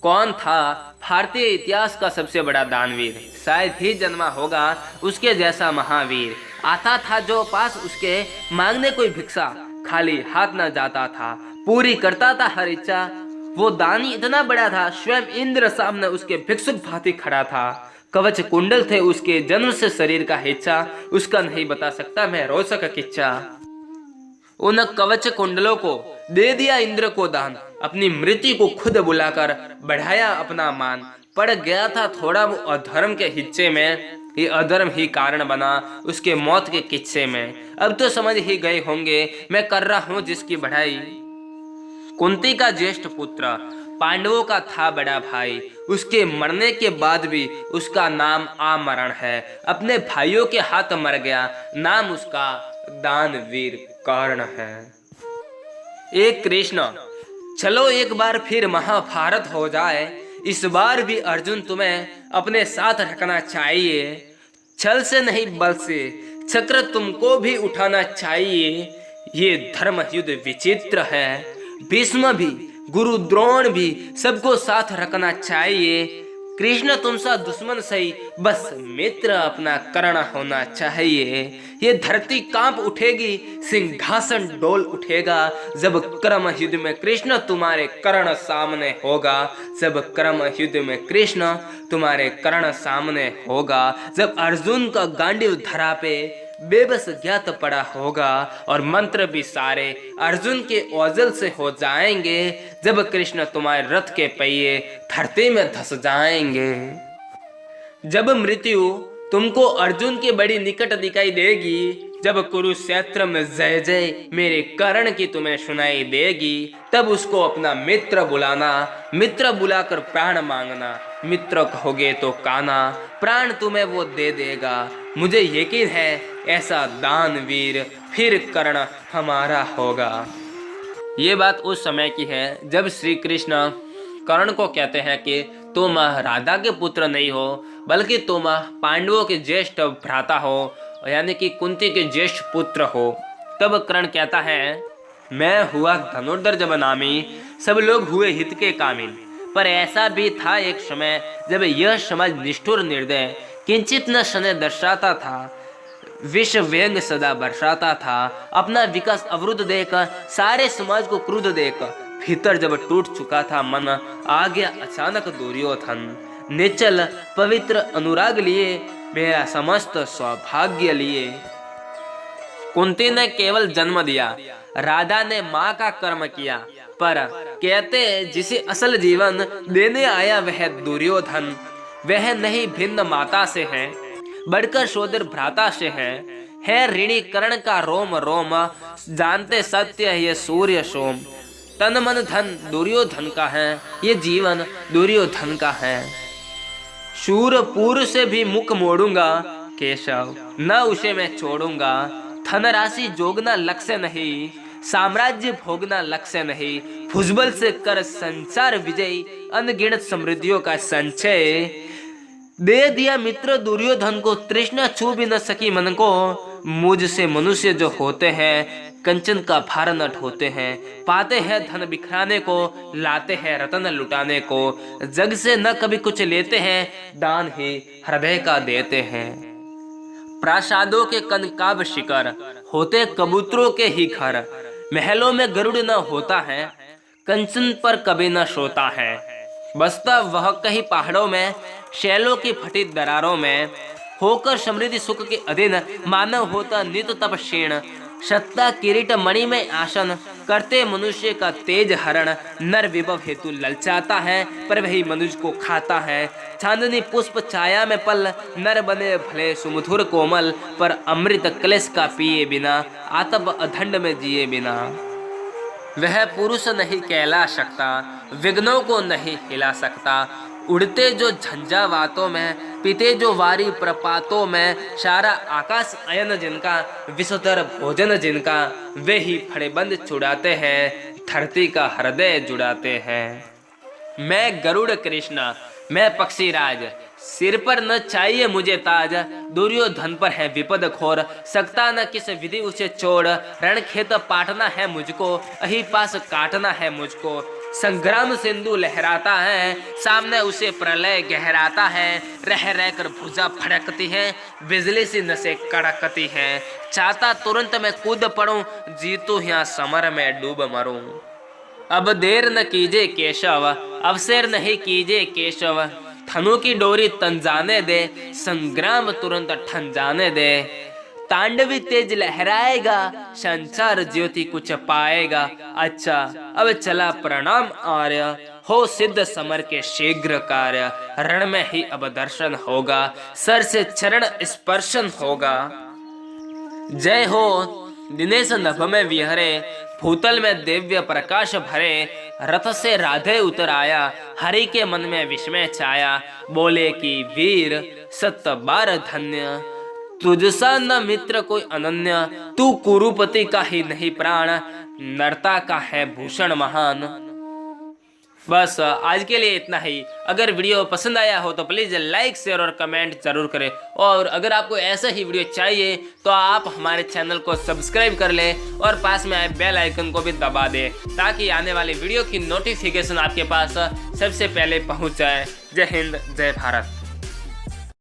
कौन था भारतीय इतिहास का सबसे बड़ा दानवीर? शायद ही जन्मा होगा उसके जैसा महावीर। आता था जो पास उसके, मांगने कोई भिक्षा, खाली हाथ न जाता था, पूरी करता था हर इच्छा। वो दानी इतना बड़ा था, स्वयं इंद्र सामने उसके भिक्षुक भांति खड़ा था। कवच कुंडल थे उसके, जन्म से शरीर का हिस्सा, उसका नहीं बता सकता मैं रोचक किच्चा। उन कवच कुंडलों को दे दिया इंद्र को दान, अपनी मृत्यु को खुद बुलाकर बढ़ाया अपना मान। पड़ गया था थोड़ा वो अधर्म के हिस्से में, ये अधर्म ही कारण बना उसके मौत के किस्से में। अब तो समझ ही गए होंगे मैं कर रहा हूँ जिसकी बढ़ाई। कुंती का ज्येष्ठ पुत्र, पांडवों का था बड़ा भाई, उसके मरने के बाद भी उसका नाम आमरण है। अपने भाइयों के हाथ मर गया, नाम उसका दानवीर कर्ण है। एक कृष्ण, चलो एक बार फिर महाभारत हो जाए, इस बार भी अर्जुन तुम्हें अपने साथ रखना चाहिए। छल से नहीं बल से चक्र तुमको भी उठाना चाहिए। ये धर्म युद्ध विचित्र है, भीष्म भी गुरु द्रोण भी सबको साथ रखना चाहिए। कृष्ण तुमसा दुश्मन सही, बस मित्र अपना कर्ण होना चाहिए। ये धरती कांप उठेगी, सिंहासन डोल उठेगा, जब कर्म युद्ध में कृष्ण तुम्हारे कर्ण सामने होगा। जब कर्म युद्ध में कृष्ण तुम्हारे कर्ण सामने होगा। जब अर्जुन का गांडीव धरा पे बेबस ज्ञात पड़ा होगा, और मंत्र भी सारे अर्जुन के ओझल से हो जाएंगे। जब कृष्ण तुम्हारे रथ के पहिए धरती में धस जाएंगे। जब मृत्यु तुमको अर्जुन के बड़ी निकट दिखाई देगी, जब कुरुक्षेत्र में जय जय मेरे कर्ण की तुम्हें सुनाई देगी, तब उसको अपना मित्र बुलाना, मित्र बुलाकर प्राण मांगना। मित्र कहोगे तो काना, प्राण तुम्हें वो दे देगा। मुझे यकीन है ऐसा दानवीर फिर कर्ण हमारा होगा। ये बात उस समय की है जब श्री कृष्ण कर्ण को कहते हैं कि तुम राधा के पुत्र नहीं हो, बल्कि तुम पांडवों के ज्येष्ठ भ्राता हो, यानी कि कुंती के ज्येष्ठ पुत्र हो। तब कर्ण कहता है, मैं हुआ धनुर्धर जब नामी, सब लोग हुए हित के कामिल। पर ऐसा भी था एक समय जब यह समाज निष्ठुर निर्दय, किंचित न शनै दर्शाता था, विष व्यंग सदा बरसाता था। अपना विकास अवरुद्ध देख सारे समाज को क्रुद्ध देख, भीतर जब टूट चुका था मन, आ गया अचानक दुर्योधन। निश्चल पवित्र अनुराग लिए, मेरा समस्त सौभाग्य लिए। कुंती ने केवल जन्म दिया, राधा ने माँ का कर्म किया। पर कहते जिसे असल जीवन देने आया वह दुर्योधन, वह नहीं भिन्न माता से है, बढ़कर सोदर भ्राता से है ऋणी कर्ण का रोम रोम, जानते सत्य ये सूर्य सोम। तन मन धन दुर्योधन का है, ये जीवन दुर्योधन का है। शूरपुर से भी मुख मोड़ूंगा केशव, न उसे मैं छोड़ूंगा। धन राशि जोगना लक्ष्य नहीं, साम्राज्य भोगना लक्ष्य नहीं। भुजबल से कर संसार विजयी, अनगिनत समृद्धियों का संचय। दे दिया मित्र दुर्योधन को, तृष्णा छू भी न सकी मन को। मुझसे मनुष्य जो होते हैं, कंचन का भार न ढोते हैं। पाते हैं धन बिखराने को, लाते हैं रतन लुटाने को। जग से न कभी कुछ लेते हैं, दान ही हृदय का देते हैं। प्रासादों के कनकाब शिखर, होते कबूतरों के ही घर। महलों में गरुड़ न होता है, कंचन पर कभी न सोता है। बसता वह कहीं पहाड़ों में, शैलों की फटी दरारों में। होकर समृद्धि सुख के अधीन, मानव होता नित तप क्षीण। सत्ता किरीट मणि में आसन, करते मनुष्य का तेज हरण। नर विभव हेतु ललचाता है, पर वही मनुष्य को खाता है। चांदनी पुष्प छाया में पल, नर बने भले सुमधुर कोमल। पर अमृत कलश का पिए बिना, आतप अधंड में जिए बिना। वह पुरुष नहीं कहला सकता, विघ्नों को नहीं हिला सकता। उड़ते जो झंझावातों में, पीते जो वारी प्रपातों में। सारा आकाश अयन जिनका, विषधर भोजन जिनका। वे ही फड़ेबंद छुड़ाते हैं, धरती का हृदय जुड़ाते हैं। मैं गरुड़ कृष्ण, मैं पक्षीराज, सिर पर न चाहिए मुझे ताज। दुर्योधन पर है विपद घोर, सकता न किस विधि उसे छोड़। रण खेत पाटना है मुझको, अही पास काटना है मुझको। संग्राम सिंधु लहराता है, सामने उसे प्रलय गहराता है। रह रह कर भुजा फड़कती है, बिजली सी नसें कड़कती है। चाहता तुरंत मैं कूद पड़ूं, जीतू यहाँ समर में डूब मरूं। अब देर न कीजिए केशव, अवसर नहीं कीजिए केशव। थनों की डोरी तन जाने दे, संग्राम तुरंत ठन जाने दे। तांडवी तेज लहराएगा, संचार ज्योति कुछ पाएगा। अच्छा अब चला प्रणाम आर्य, हो सिद्ध समर के शीघ्र कार्य। रण में ही अब दर्शन होगा, सर से चरण स्पर्शन होगा। जय हो दिनेश नभ में विहरे, भूतल में दिव्य प्रकाश भरे। रथ से राधे उतर आया, हरि के मन में विस्मय छाया। बोले कि वीर सत बार धन्य, तुझसा न मित्र कोई अनन्य। तू कुरुपति का ही नहीं प्राण, नरता का है भूषण महान। बस आज के लिए इतना ही। अगर वीडियो पसंद आया हो तो प्लीज़ लाइक शेयर और कमेंट जरूर करें। और अगर आपको ऐसा ही वीडियो चाहिए तो आप हमारे चैनल को सब्सक्राइब कर लें और पास में आए बेल आइकन को भी दबा दें, ताकि आने वाली वीडियो की नोटिफिकेशन आपके पास सबसे पहले पहुंच जाए। जय हिंद, जय भारत।